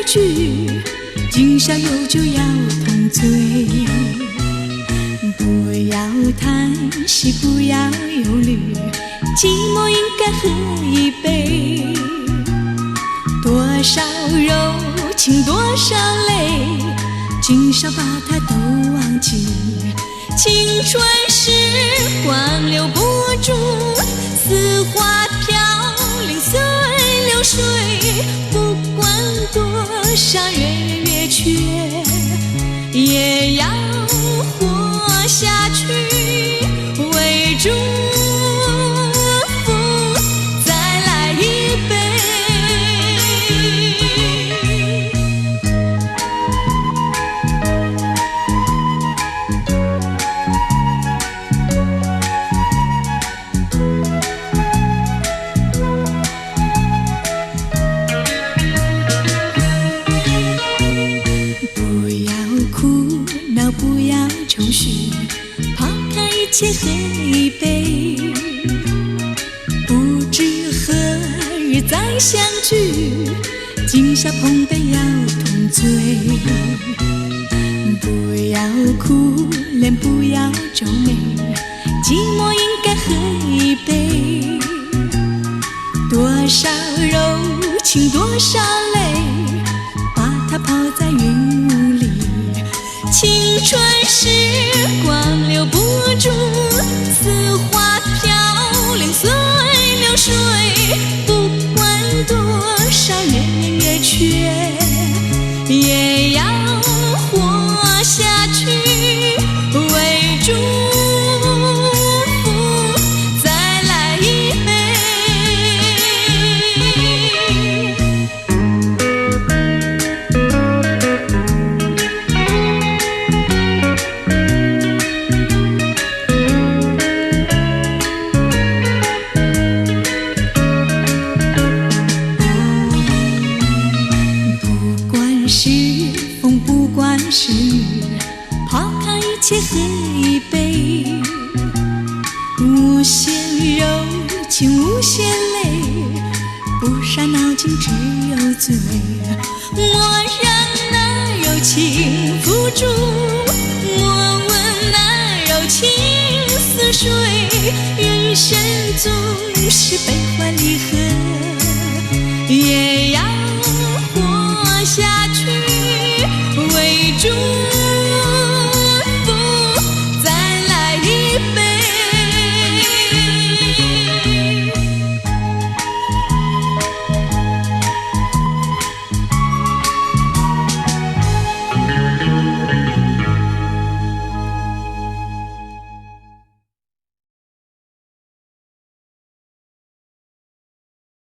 聚，今宵有酒要同醉。不要叹息，不要忧虑，寂寞应该喝一杯。多少柔情多少泪，今宵把它都忘记。青春时光留不住，似花飘零随流水。不管多少圆圆月缺，也要活下去，为祝福再来一杯。不要哭闹，不要愁绪，抛开一切喝一杯。不知何日再相聚，今宵碰杯要同醉。不要哭脸，不要皱眉，寂寞应该喝一杯。多少柔情多少泪，把它抛在云雾里。青春时光留不住，似花飘零随流水。不管多少圆圆月缺，也要活下去，为祝福再来一杯。是风不管是雨，抛开一切喝一杯。无限柔情无限泪，不杀脑筋只有醉。我让那柔情付诸，我问那柔情似水。人生总是悲